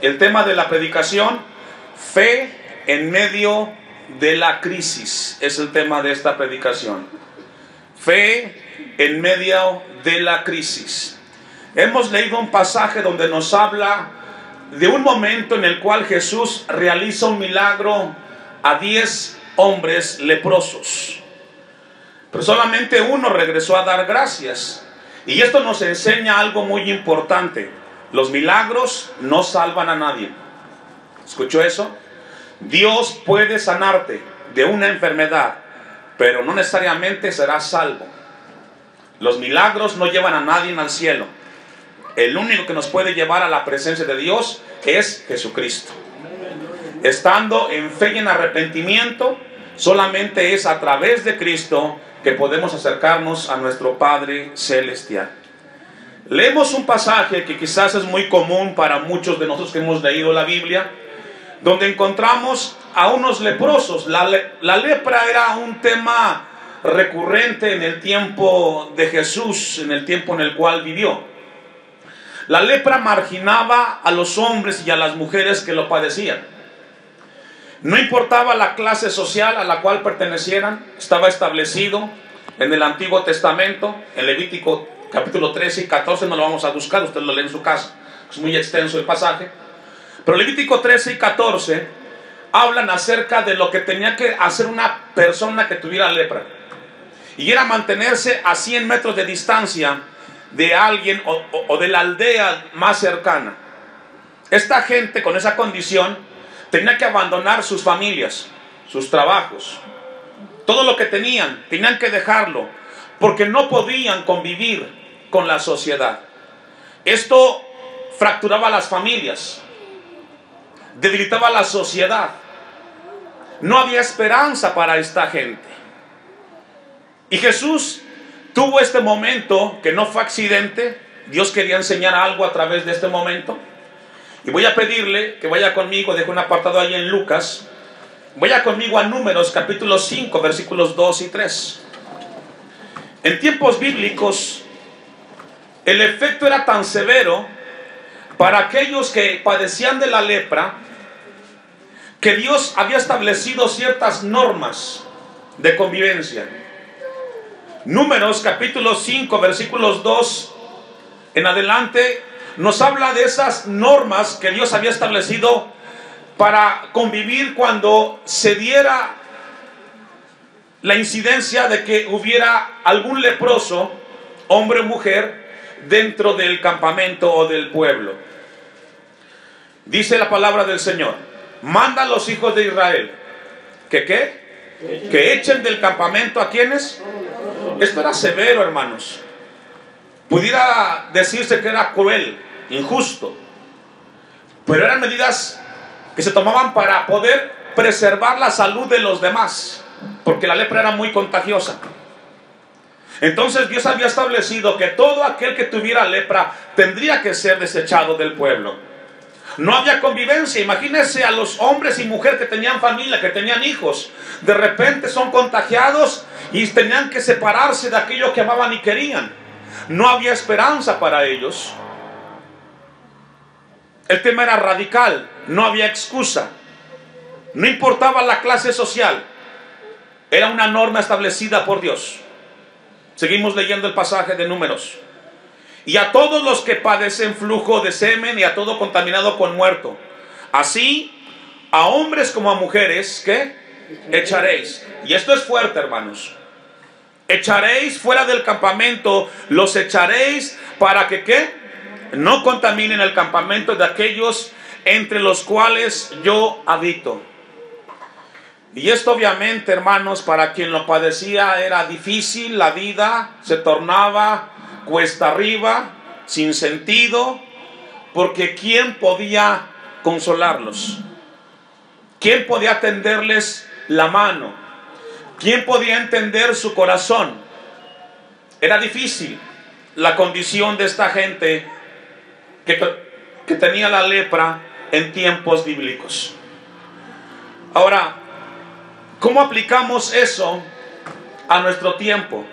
El tema de la predicación, fe en medio de la crisis, es el tema de esta predicación. Fe en medio de la crisis. Hemos leído un pasaje donde nos habla de un momento en el cual Jesús realiza un milagro a 10 hombres leprosos. Pero solamente uno regresó a dar gracias. Y esto nos enseña algo muy importante. Los milagros no salvan a nadie. ¿Escuchó eso? Dios puede sanarte de una enfermedad, pero no necesariamente serás salvo. Los milagros no llevan a nadie al cielo. El único que nos puede llevar a la presencia de Dios es Jesucristo. Estando en fe y en arrepentimiento, solamente es a través de Cristo que podemos acercarnos a nuestro Padre Celestial. Leemos un pasaje que quizás es muy común para muchos de nosotros que hemos leído la Biblia, donde encontramos a unos leprosos. La lepra era un tema recurrente en el tiempo de Jesús, en el tiempo en el cual vivió. La lepra marginaba a los hombres y a las mujeres que lo padecían. No importaba la clase social a la cual pertenecieran, estaba establecido en el Antiguo Testamento, en Levítico capítulo 13 y 14, no lo vamos a buscar, usted lo lee en su casa, es muy extenso el pasaje. Pero Levítico 13 y 14 hablan acerca de lo que tenía que hacer una persona que tuviera lepra. Y era mantenerse a 100 metros de distancia de alguien o de la aldea más cercana. Esta gente con esa condición tenía que abandonar sus familias, sus trabajos, todo lo que tenían que dejarlo, porque no podían convivir con la sociedad. Esto fracturaba las familias, debilitaba la sociedad. No había esperanza para esta gente. Y Jesús tuvo este momento que no fue accidente. Dios quería enseñar algo a través de este momento. Y voy a pedirle que vaya conmigo, dejo un apartado ahí en Lucas. Vaya conmigo a Números capítulo 5, versículos 2 y 3. En tiempos bíblicos, el efecto era tan severo para aquellos que padecían de la lepra, que Dios había establecido ciertas normas de convivencia. Números capítulo 5, versículos 2 en adelante, nos habla de esas normas que Dios había establecido para convivir cuando se diera la incidencia de que hubiera algún leproso, hombre o mujer, dentro del campamento o del pueblo. Dice la palabra del Señor: manda a los hijos de Israel que echen del campamento a quienes. Esto era severo, hermanos. Pudiera decirse que era cruel, injusto, pero eran medidas que se tomaban para poder preservar la salud de los demás, porque la lepra era muy contagiosa. Entonces Dios había establecido que todo aquel que tuviera lepra tendría que ser desechado del pueblo. No había convivencia. Imagínense a los hombres y mujeres que tenían familia, que tenían hijos, de repente son contagiados y tenían que separarse de aquello que amaban y querían. No había esperanza para ellos. El tema era radical, no había excusa. No importaba la clase social, era una norma establecida por Dios. Seguimos leyendo el pasaje de Números. Y a todos los que padecen flujo de semen y a todo contaminado con muerto, así a hombres como a mujeres, ¿qué? Echaréis. Y esto es fuerte, hermanos. Echaréis fuera del campamento, los echaréis para que ¿qué? No contaminen el campamento de aquellos entre los cuales yo habito. Y esto obviamente, hermanos, para quien lo padecía era difícil. La vida se tornaba cuesta arriba, sin sentido, porque ¿quién podía consolarlos? ¿Quién podía tenderles la mano? ¿Quién podía entender su corazón? Era difícil la condición de esta gente que tenía la lepra en tiempos bíblicos. Ahora, ¿cómo aplicamos eso a nuestro tiempo?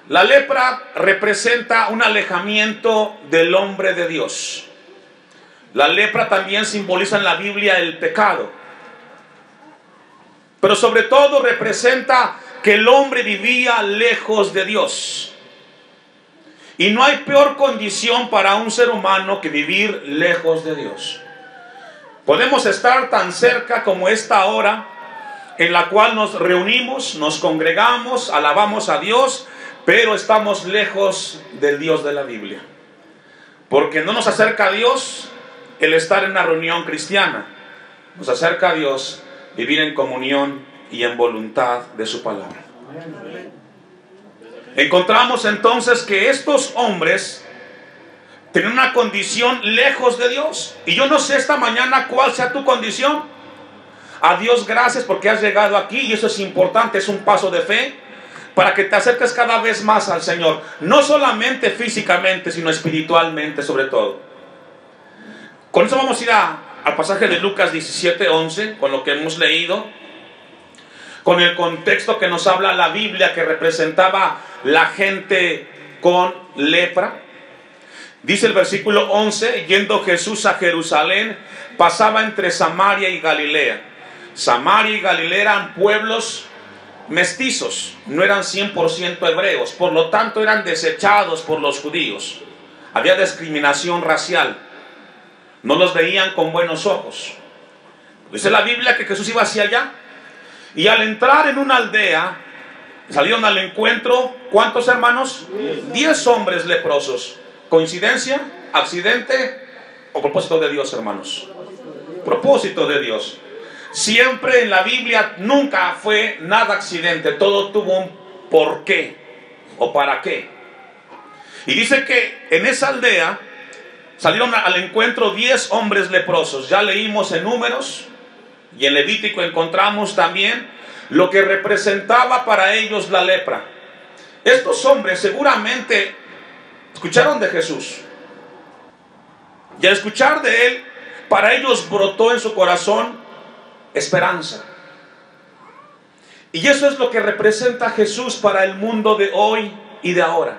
La lepra representa un alejamiento del hombre de Dios. La lepra también simboliza en la Biblia el pecado. Pero sobre todo representa que el hombre vivía lejos de Dios. Y no hay peor condición para un ser humano que vivir lejos de Dios. Podemos estar tan cerca como esta hora en la cual nos reunimos, nos congregamos, alabamos a Dios, pero estamos lejos del Dios de la Biblia. Porque no nos acerca a Dios el estar en una reunión cristiana. Nos acerca a Dios vivir en comunión y en voluntad de su palabra. Encontramos entonces que estos hombres tenían una condición lejos de Dios. Y yo no sé esta mañana cuál sea tu condición. A Dios gracias porque has llegado aquí, y eso es importante, es un paso de fe para que te acerques cada vez más al Señor. No solamente físicamente, sino espiritualmente sobre todo. Con eso vamos a ir al pasaje de Lucas 17:11, con lo que hemos leído, con el contexto que nos habla la Biblia, que representaba la gente con lepra. Dice el versículo 11: yendo Jesús a Jerusalén, pasaba entre Samaria y Galilea. Samaria y Galilea eran pueblos mestizos, no eran 100% hebreos, por lo tanto eran desechados por los judíos. Había discriminación racial, no los veían con buenos ojos. Dice la Biblia que Jesús iba hacia allá, y al entrar en una aldea, salieron al encuentro, ¿cuántos hermanos? 10 hombres leprosos. ¿Coincidencia? ¿Accidente? ¿O propósito de Dios, hermanos? Propósito de Dios. Siempre en la Biblia nunca fue nada accidente, todo tuvo un por qué o para qué. Y dice que en esa aldea salieron al encuentro 10 hombres leprosos. Ya leímos en Números y en Levítico encontramos también lo que representaba para ellos la lepra. Estos hombres seguramente escucharon de Jesús, y al escuchar de Él, para ellos brotó en su corazón esperanza. Y eso es lo que representa Jesús para el mundo de hoy y de ahora: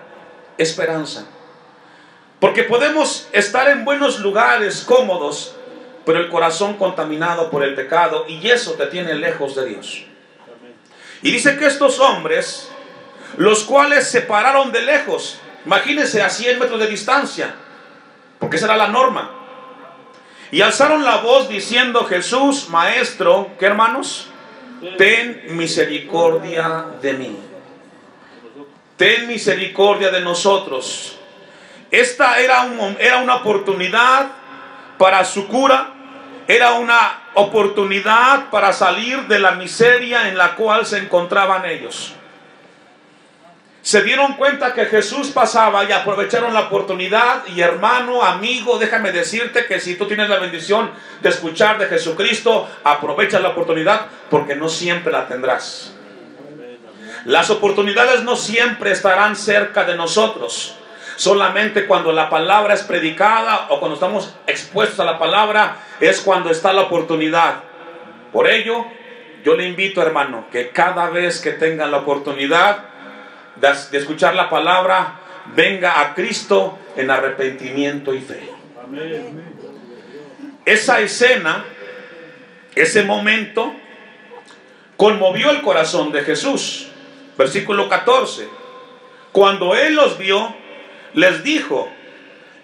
esperanza. Porque podemos estar en buenos lugares, cómodos, pero el corazón contaminado por el pecado, y eso te tiene lejos de Dios. Y dice que estos hombres, los cuales se pararon de lejos, imagínense, a 100 metros de distancia, porque esa era la norma, y alzaron la voz diciendo: Jesús, Maestro, ¿qué, hermanos? Ten misericordia de mí. Ten misericordia de nosotros. Esta era una oportunidad para su cura. Era una oportunidad para salir de la miseria en la cual se encontraban ellos. Se dieron cuenta que Jesús pasaba y aprovecharon la oportunidad. Y hermano, amigo, déjame decirte que si tú tienes la bendición de escuchar de Jesucristo, aprovecha la oportunidad, porque no siempre la tendrás. Las oportunidades no siempre estarán cerca de nosotros. Solamente cuando la palabra es predicada o cuando estamos expuestos a la palabra es cuando está la oportunidad. Por ello, yo le invito, hermano, que cada vez que tengan la oportunidad de escuchar la palabra, venga a Cristo en arrepentimiento y fe. Esa escena, ese momento, conmovió el corazón de Jesús. Versículo 14: cuando Él los vio, les dijo: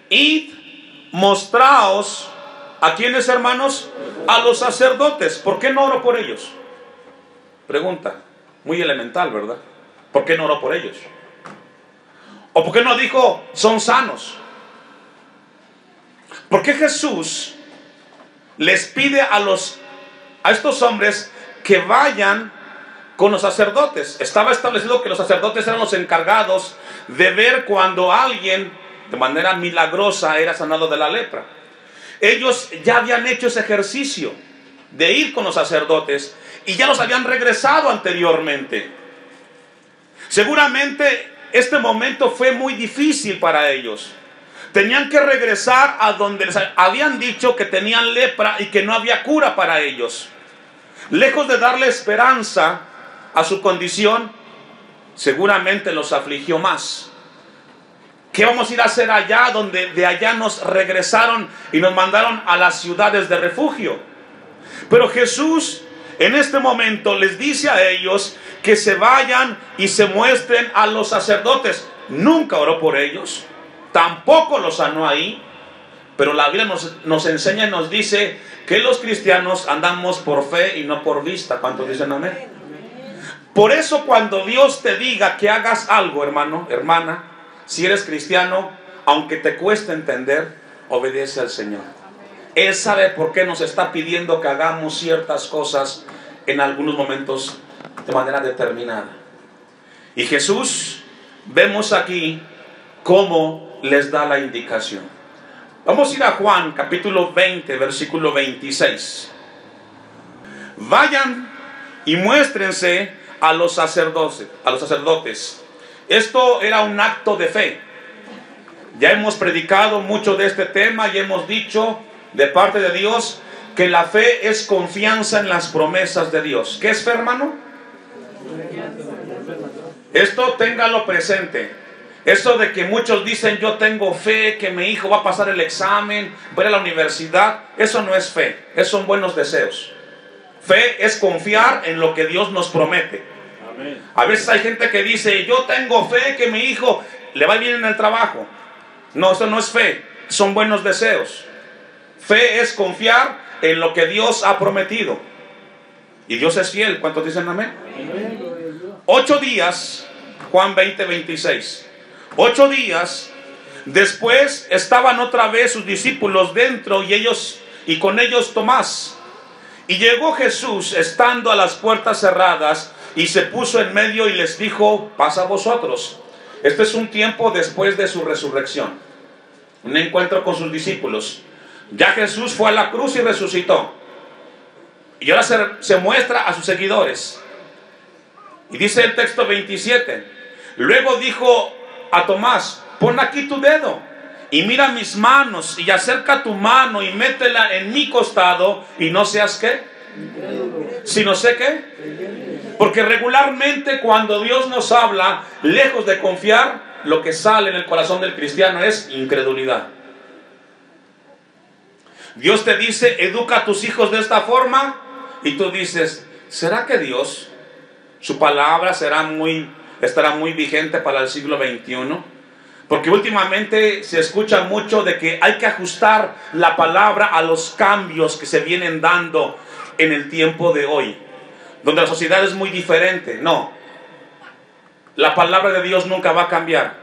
id, mostraos. ¿A quiénes, hermanos? A los sacerdotes. ¿Por qué no oró por ellos? Pregunta muy elemental, ¿verdad? ¿Por qué no oró por ellos? ¿O por qué no dijo: son sanos? ¿Por qué Jesús les pide a estos hombres que vayan con los sacerdotes? Estaba establecido que los sacerdotes eran los encargados de ver cuando alguien de manera milagrosa era sanado de la lepra. Ellos ya habían hecho ese ejercicio de ir con los sacerdotes y ya los habían regresado anteriormente. Seguramente este momento fue muy difícil para ellos. Tenían que regresar a donde les habían dicho que tenían lepra y que no había cura para ellos. Lejos de darle esperanza a su condición, seguramente los afligió más. ¿Qué vamos a ir a hacer allá donde de allá nos regresaron y nos mandaron a las ciudades de refugio? Pero Jesús en este momento les dice a ellos que se vayan y se muestren a los sacerdotes. Nunca oró por ellos, tampoco los sanó ahí, pero la Biblia nos enseña y nos dice que los cristianos andamos por fe y no por vista. ¿Cuántos dicen amén? Por eso cuando Dios te diga que hagas algo, hermano, hermana, si eres cristiano, aunque te cueste entender, obedece al Señor. Él sabe por qué nos está pidiendo que hagamos ciertas cosas en algunos momentos de manera determinada. Y Jesús, vemos aquí cómo les da la indicación. Vamos a ir a Juan capítulo 20, versículo 26. Vayan y muéstrense a los sacerdotes. Esto era un acto de fe. Ya hemos predicado mucho de este tema y hemos dicho de parte de Dios que la fe es confianza en las promesas de Dios. ¿Qué es fe, hermano? Esto téngalo presente. Eso de que muchos dicen yo tengo fe que mi hijo va a pasar el examen, va a ir a la universidad, eso no es fe, esos son buenos deseos. Fe es confiar en lo que Dios nos promete. Amén. A veces hay gente que dice yo tengo fe que mi hijo le va bien en el trabajo. No, eso no es fe, son buenos deseos. Fe es confiar en lo que Dios ha prometido. Y Dios es fiel. ¿Cuántos dicen amén? Amén. 8 días, Juan 20, 26. 8 días después estaban otra vez sus discípulos dentro y con ellos Tomás. Y llegó Jesús estando a las puertas cerradas y se puso en medio y les dijo: paz a vosotros. Este es un tiempo después de su resurrección, un encuentro con sus discípulos. Ya Jesús fue a la cruz y resucitó, y ahora se muestra a sus seguidores. Y dice el texto 27: luego dijo a Tomás: pon aquí tu dedo y mira mis manos, y acerca tu mano y métela en mi costado, y no seas ¿qué? Si no sé qué. Porque regularmente cuando Dios nos habla, lejos de confiar, lo que sale en el corazón del cristiano es incredulidad. Dios te dice: educa a tus hijos de esta forma, y tú dices: ¿será que Dios, su palabra estará muy vigente para el siglo XXI? Porque últimamente se escucha mucho de que hay que ajustar la palabra a los cambios que se vienen dando en el tiempo de hoy, donde la sociedad es muy diferente. No, la palabra de Dios nunca va a cambiar.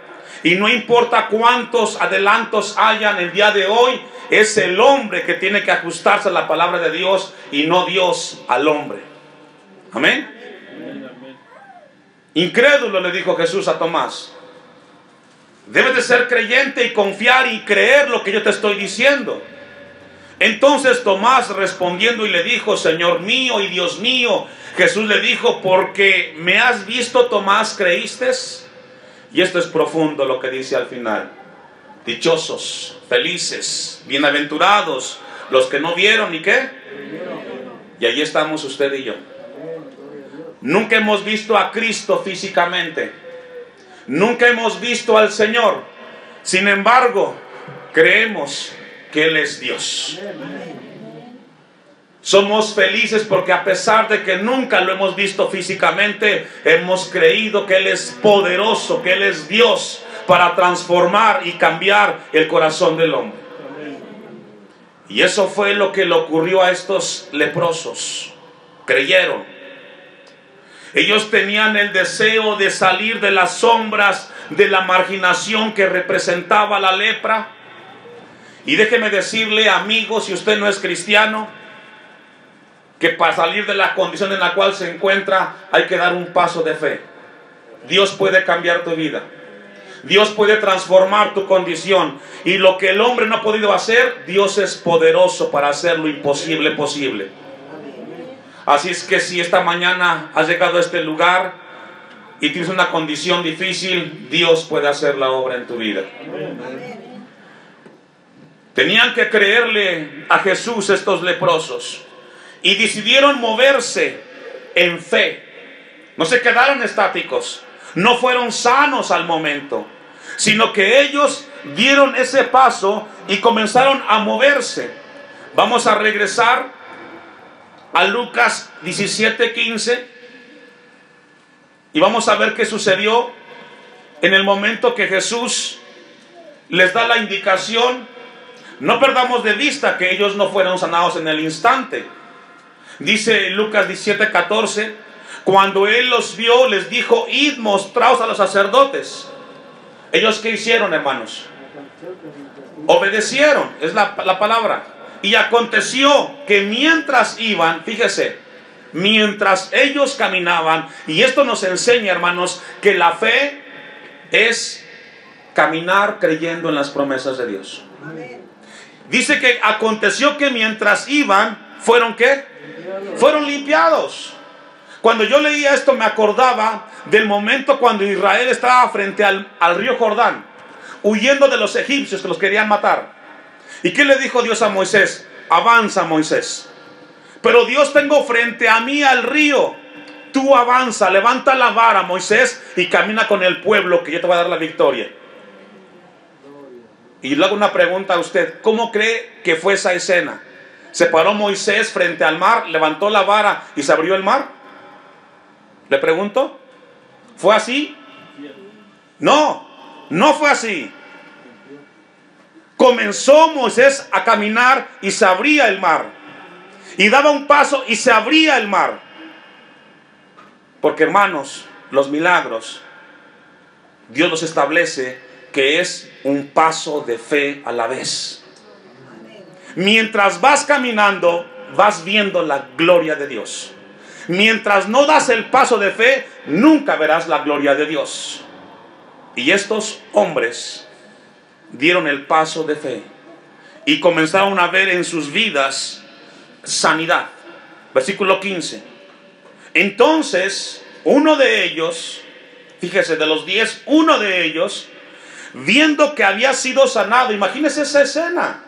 Y no importa cuántos adelantos hayan el día de hoy, es el hombre que tiene que ajustarse a la palabra de Dios y no Dios al hombre. Amén. Incrédulo, le dijo Jesús a Tomás, debes de ser creyente y confiar y creer lo que yo te estoy diciendo. Entonces Tomás respondiendo y le dijo: Señor mío y Dios mío. Jesús le dijo: porque me has visto, Tomás, ¿creíste? Y esto es profundo lo que dice al final. Dichosos, felices, bienaventurados los que no vieron y ¿qué? Y allí estamos usted y yo. Nunca hemos visto a Cristo físicamente, nunca hemos visto al Señor. Sin embargo, creemos que Él es Dios. Somos felices porque a pesar de que nunca lo hemos visto físicamente, hemos creído que Él es poderoso, que Él es Dios para transformar y cambiar el corazón del hombre. Y eso fue lo que le ocurrió a estos leprosos. Creyeron. Ellos tenían el deseo de salir de las sombras de la marginación que representaba la lepra. Y déjeme decirle, amigo, si usted no es cristiano, que para salir de la condición en la cual se encuentra hay que dar un paso de fe. Dios puede cambiar tu vida. Dios puede transformar tu condición. Y lo que el hombre no ha podido hacer, Dios es poderoso para hacer lo imposible posible. Así es que si esta mañana has llegado a este lugar y tienes una condición difícil, Dios puede hacer la obra en tu vida. Tenían que creerle a Jesús estos leprosos y decidieron moverse en fe. No se quedaron estáticos, no fueron sanos al momento, sino que ellos dieron ese paso y comenzaron a moverse. Vamos a regresar a Lucas 17:15 y vamos a ver qué sucedió en el momento que Jesús les da la indicación. No perdamos de vista que ellos no fueron sanados en el instante. Dice Lucas 17:14, cuando él los vio, les dijo: id, mostraos a los sacerdotes. ¿Ellos qué hicieron, hermanos? Obedecieron, es la palabra. Y aconteció que mientras iban, fíjese, mientras ellos caminaban, y esto nos enseña, hermanos, que la fe es caminar creyendo en las promesas de Dios. Dice que aconteció que mientras iban, ¿fueron qué? Fueron limpiados. Cuando yo leía esto me acordaba del momento cuando Israel estaba frente al río Jordán, huyendo de los egipcios que los querían matar. ¿Y qué le dijo Dios a Moisés? Avanza, Moisés. Pero Dios, tengo frente a mí al río. Tú avanza, levanta la vara, Moisés, y camina con el pueblo, que yo te voy a dar la victoria. Y le hago una pregunta a usted: ¿cómo cree que fue esa escena? ¿Se paró Moisés frente al mar, levantó la vara y se abrió el mar? Le pregunto, ¿fue así? No, no fue así. Comenzó Moisés a caminar y se abría el mar. Y daba un paso y se abría el mar. Porque, hermanos, los milagros, Dios los establece que es un paso de fe a la vez. Mientras vas caminando, vas viendo la gloria de Dios. Mientras no das el paso de fe, nunca verás la gloria de Dios. Y estos hombres dieron el paso de fe y comenzaron a ver en sus vidas sanidad. Versículo 15. Entonces, uno de ellos, fíjese, de los 10, uno de ellos, viendo que había sido sanado, imagínese esa escena,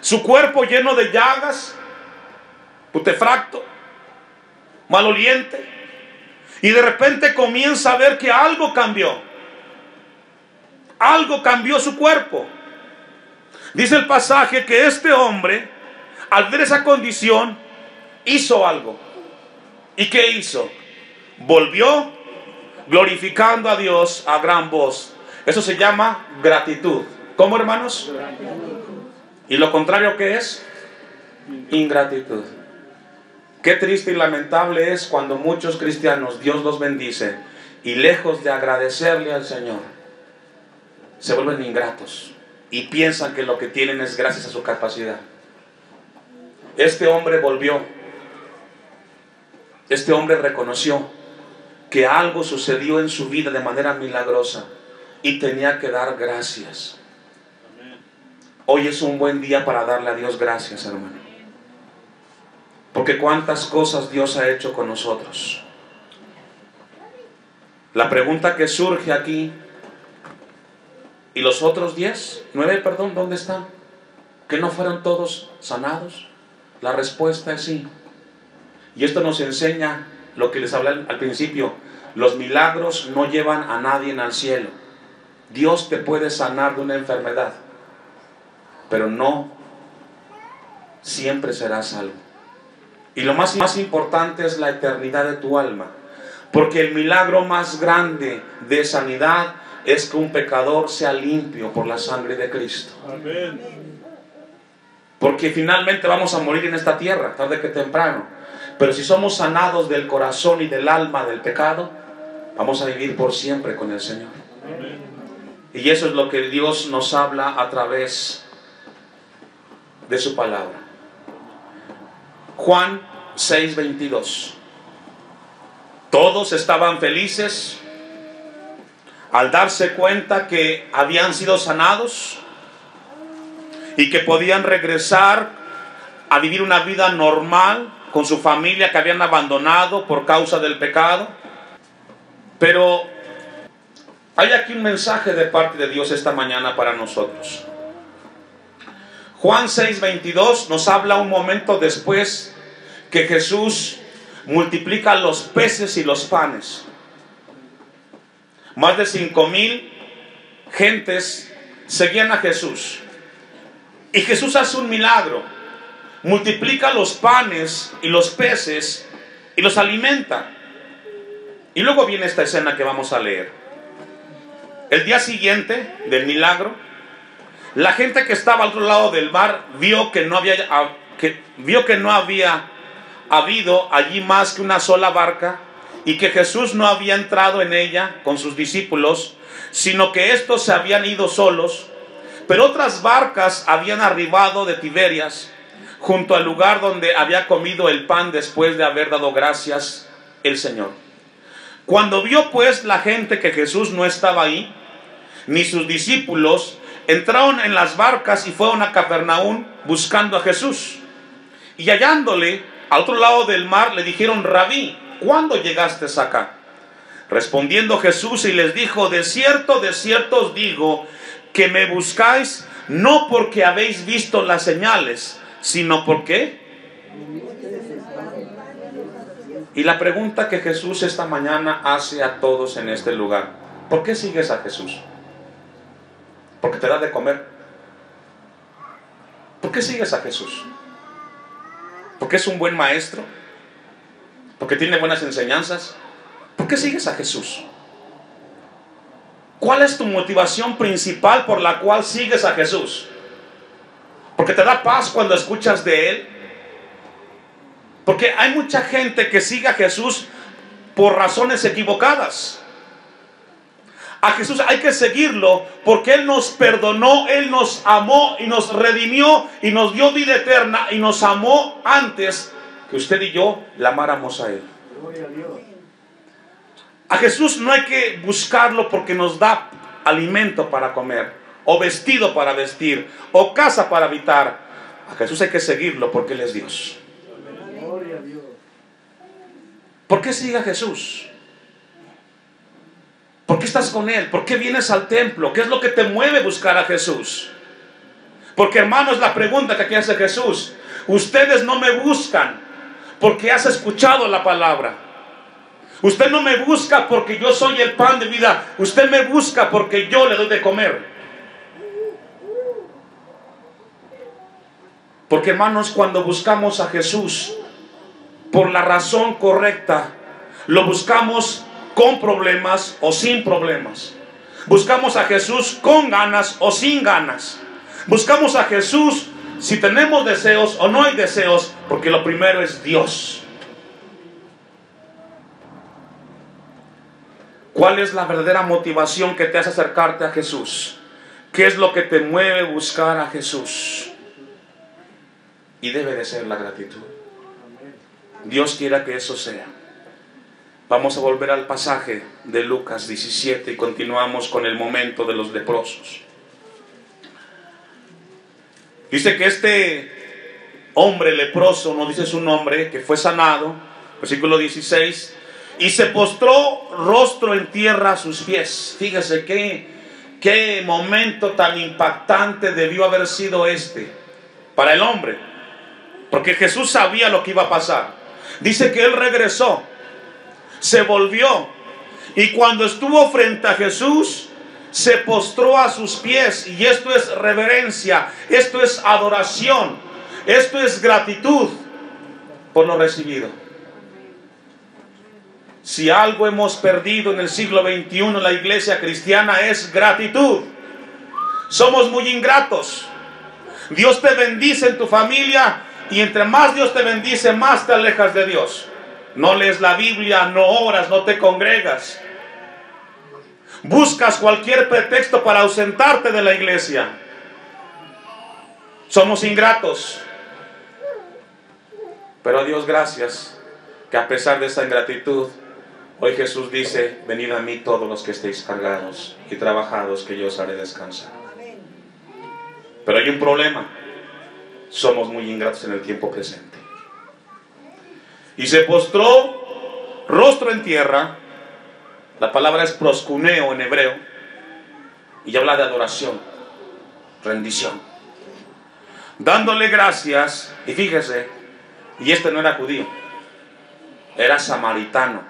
su cuerpo lleno de llagas, putefacto, maloliente, y de repente comienza a ver que algo cambió. Algo cambió su cuerpo. Dice el pasaje que este hombre, al ver esa condición, hizo algo. ¿Y qué hizo? Volvió glorificando a Dios a gran voz. Eso se llama gratitud. ¿Cómo, hermanos? ¿Y lo contrario qué es? Ingratitud. Qué triste y lamentable es cuando muchos cristianos, Dios los bendice, y lejos de agradecerle al Señor, se vuelven ingratos y piensan que lo que tienen es gracias a su capacidad. Este hombre volvió. Este hombre reconoció que algo sucedió en su vida de manera milagrosa y tenía que dar gracias. Hoy es un buen día para darle a Dios gracias, hermano. Porque cuántas cosas Dios ha hecho con nosotros. La pregunta que surge aquí: ¿y los otros 9, dónde están? ¿Que no fueron todos sanados? La respuesta es sí. Y esto nos enseña lo que les hablé al principio: los milagros no llevan a nadie al cielo. Dios te puede sanar de una enfermedad, pero no siempre serás salvo. Y lo más importante es la eternidad de tu alma, porque el milagro más grande de sanidad es que un pecador sea limpio por la sangre de Cristo. Amén. Porque finalmente vamos a morir en esta tierra, tarde que temprano. Pero si somos sanados del corazón y del alma del pecado, vamos a vivir por siempre con el Señor. Amén. Y eso es lo que Dios nos habla a través de su palabra. Juan 6:22. Todos estaban felices al darse cuenta que habían sido sanados y que podían regresar a vivir una vida normal con su familia que habían abandonado por causa del pecado. Pero hay aquí un mensaje de parte de Dios esta mañana para nosotros. Juan 6:22 nos habla un momento después que Jesús multiplica los peces y los panes. Más de 5,000 gentes seguían a Jesús. Y Jesús hace un milagro. Multiplica los panes y los peces y los alimenta. Y luego viene esta escena que vamos a leer. El día siguiente del milagro, la gente que estaba al otro lado del mar vio que no había habido allí más que una sola barca, y que Jesús no había entrado en ella con sus discípulos, sino que estos se habían ido solos. Pero otras barcas habían arribado de Tiberias, junto al lugar donde había comido el pan después de haber dado gracias el Señor. Cuando vio pues la gente que Jesús no estaba ahí, ni sus discípulos, entraron en las barcas y fueron a Capernaum buscando a Jesús. Y hallándole al otro lado del mar, le dijeron: Rabí, ¿cuándo llegaste acá? Respondiendo Jesús y les dijo: de cierto os digo, que me buscáis no porque habéis visto las señales, sino porque... Y la pregunta que Jesús esta mañana hace a todos en este lugar: ¿por qué sigues a Jesús? ¿Porque te da de comer? ¿Por qué sigues a Jesús? ¿Porque es un buen maestro? ¿Porque tiene buenas enseñanzas? ¿Por qué sigues a Jesús? ¿Cuál es tu motivación principal por la cual sigues a Jesús? ¿Porque te da paz cuando escuchas de Él? Porque hay mucha gente que sigue a Jesús por razones equivocadas. A Jesús hay que seguirlo porque Él nos perdonó, Él nos amó y nos redimió y nos dio vida eterna y nos amó antes que usted y yo le amáramos a Él. Gloria a Dios. A Jesús no hay que buscarlo porque nos da alimento para comer, o vestido para vestir, o casa para habitar. A Jesús hay que seguirlo porque Él es Dios. Gloria a Dios. ¿Por qué sigue a Jesús? ¿Por qué estás con Él? ¿Por qué vienes al templo? ¿Qué es lo que te mueve a buscar a Jesús? Porque, hermanos, la pregunta que aquí hace Jesús: ustedes no me buscan porque has escuchado la palabra. Usted no me busca porque yo soy el pan de vida. Usted me busca porque yo le doy de comer. Porque, hermanos, cuando buscamos a Jesús por la razón correcta, lo buscamos con problemas o sin problemas. Buscamos a Jesús con ganas o sin ganas. Buscamos a Jesús si tenemos deseos o no hay deseos, porque lo primero es Dios. ¿Cuál es la verdadera motivación que te hace acercarte a Jesús? ¿Qué es lo que te mueve a buscar a Jesús? Y debe de ser la gratitud. Dios quiera que eso sea. Vamos a volver al pasaje de Lucas 17 y continuamos con el momento de los leprosos. Dice que este hombre leproso, no dice su nombre, que fue sanado, versículo 16, y se postró rostro en tierra a sus pies. Fíjese qué momento tan impactante debió haber sido este para el hombre, porque Jesús sabía lo que iba a pasar. Dice que él regresó, se volvió, y cuando estuvo frente a Jesús, se postró a sus pies. Y esto es reverencia, esto es adoración, esto es gratitud por lo recibido. Si algo hemos perdido en el siglo XXI, la iglesia cristiana, es gratitud. Somos muy ingratos. Dios te bendice en tu familia, y entre más Dios te bendice, más te alejas de Dios. No lees la Biblia, no oras, no te congregas. Buscas cualquier pretexto para ausentarte de la iglesia. Somos ingratos. Pero a Dios gracias, que a pesar de esa ingratitud, hoy Jesús dice: venid a mí todos los que estéis cargados y trabajados, que yo os haré descansar. Pero hay un problema: somos muy ingratos en el tiempo presente. Y se postró rostro en tierra. La palabra es proskuneo en hebreo, y habla de adoración, rendición, dándole gracias. Y fíjese, y este no era judío, era samaritano.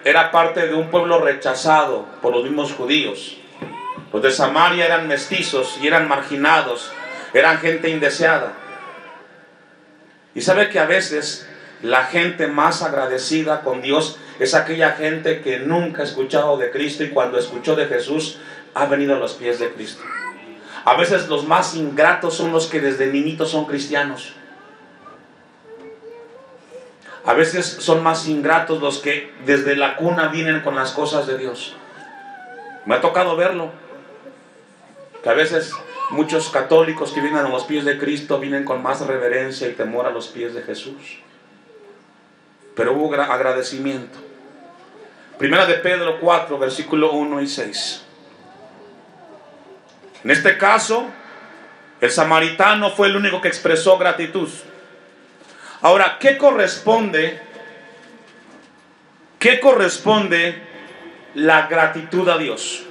era parte de un pueblo rechazado por los mismos judíos. Los de Samaria eran mestizos y eran marginados, eran gente indeseada. Y sabe que a veces la gente más agradecida con Dios es aquella gente que nunca ha escuchado de Cristo, y cuando escuchó de Jesús ha venido a los pies de Cristo. A veces los más ingratos son los que desde niñitos son cristianos. A veces son más ingratos los que desde la cuna vienen con las cosas de Dios. Me ha tocado verlo, que a veces muchos católicos que vienen a los pies de Cristo vienen con más reverencia y temor a los pies de Jesús. Pero hubo agradecimiento. Primera de Pedro 4, versículo 1 y 6. En este caso, el samaritano fue el único que expresó gratitud. Ahora, ¿qué corresponde la gratitud a Dios?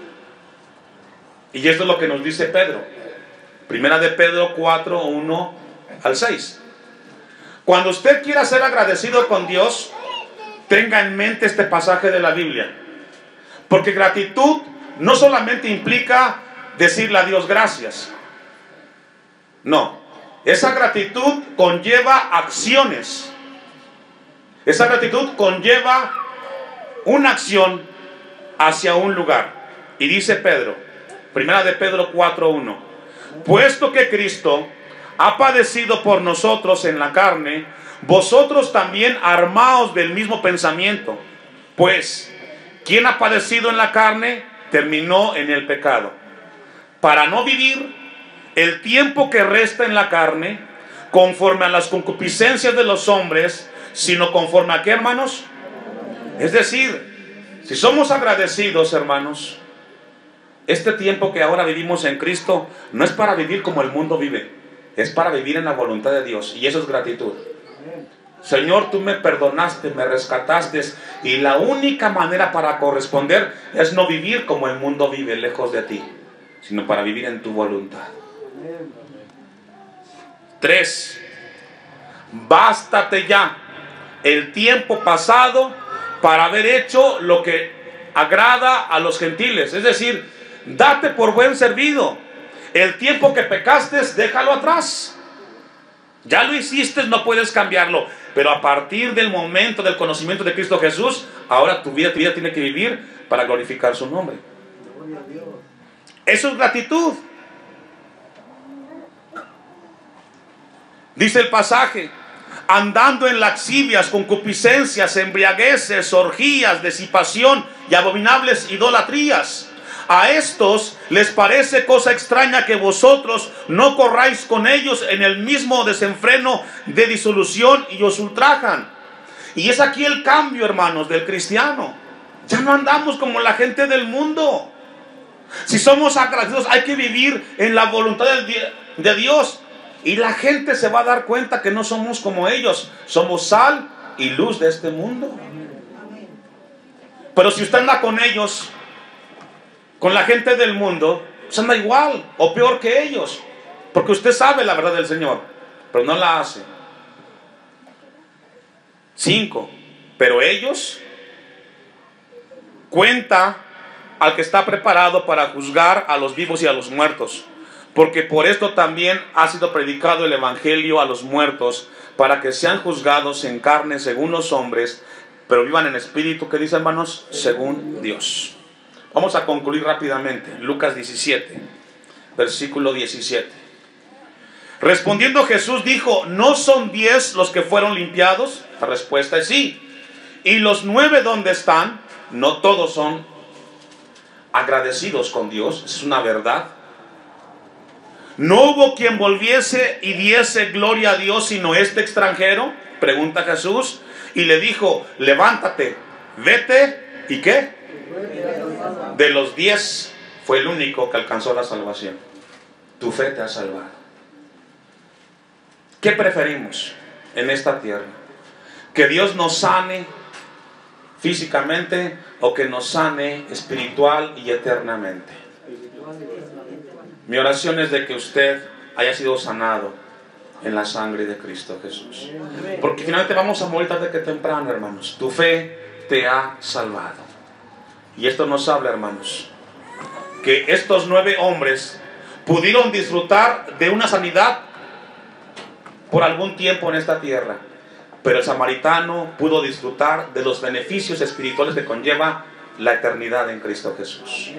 Y esto es lo que nos dice Pedro. Primera de Pedro 4, 1 al 6. Cuando usted quiera ser agradecido con Dios, tenga en mente este pasaje de la Biblia. Porque gratitud no solamente implica decirle a Dios gracias. No, esa gratitud conlleva acciones. Esa gratitud conlleva una acción hacia un lugar. Y dice Pedro, primera de Pedro 4:1, puesto que Cristo ha padecido por nosotros en la carne, vosotros también armaos del mismo pensamiento. Pues, quien ha padecido en la carne, terminó en el pecado, para no vivir el tiempo que resta en la carne, conforme a las concupiscencias de los hombres, sino conforme a ¿qué, hermanos? Es decir, si somos agradecidos, hermanos, este tiempo que ahora vivimos en Cristo no es para vivir como el mundo vive, es para vivir en la voluntad de Dios, y eso es gratitud. Señor, tú me perdonaste, me rescataste, y la única manera para corresponder es no vivir como el mundo vive, lejos de ti, sino para vivir en tu voluntad. 3. Bástate ya el tiempo pasado para haber hecho lo que agrada a los gentiles. Es decir, date por buen servido. El tiempo que pecaste, déjalo atrás. Ya lo hiciste, no puedes cambiarlo. Pero a partir del momento del conocimiento de Cristo Jesús, ahora tu vida tiene que vivir para glorificar su nombre. Eso es gratitud. Dice el pasaje, andando en lascivias, concupiscencias, embriagueces, orgías, disipación y abominables idolatrías. A estos les parece cosa extraña que vosotros no corráis con ellos en el mismo desenfreno de disolución y os ultrajan. Y es aquí el cambio, hermanos, del cristiano. Ya no andamos como la gente del mundo. Si somos agradecidos, hay que vivir en la voluntad de Dios. Y la gente se va a dar cuenta que no somos como ellos. Somos sal y luz de este mundo. Pero si usted anda con ellos, con la gente del mundo, pues anda igual o peor que ellos. Porque usted sabe la verdad del Señor, pero no la hace. 5. Pero ellos cuenta al que está preparado para juzgar a los vivos y a los muertos. Porque por esto también ha sido predicado el evangelio a los muertos, para que sean juzgados en carne según los hombres, pero vivan en espíritu, ¿qué dice, hermanos? Según Dios. Vamos a concluir rápidamente. Lucas 17, versículo 17. Respondiendo Jesús dijo, ¿no son 10 los que fueron limpiados? La respuesta es sí. ¿Y los 9 dónde están? No todos son agradecidos con Dios, es una verdad. ¿No hubo quien volviese y diese gloria a Dios sino este extranjero? Pregunta Jesús. Y le dijo, levántate, vete, ¿y qué? De los 10 fue el único que alcanzó la salvación. Tu fe te ha salvado. ¿Qué preferimos en esta tierra? ¿Que Dios nos sane físicamente o que nos sane espiritual y eternamente? Mi oración es de que usted haya sido sanado en la sangre de Cristo Jesús. Porque finalmente vamos a morir tarde que temprano, hermanos. Tu fe te ha salvado. Y esto nos habla, hermanos, que estos 9 hombres pudieron disfrutar de una sanidad por algún tiempo en esta tierra, pero el samaritano pudo disfrutar de los beneficios espirituales que conlleva la eternidad en Cristo Jesús.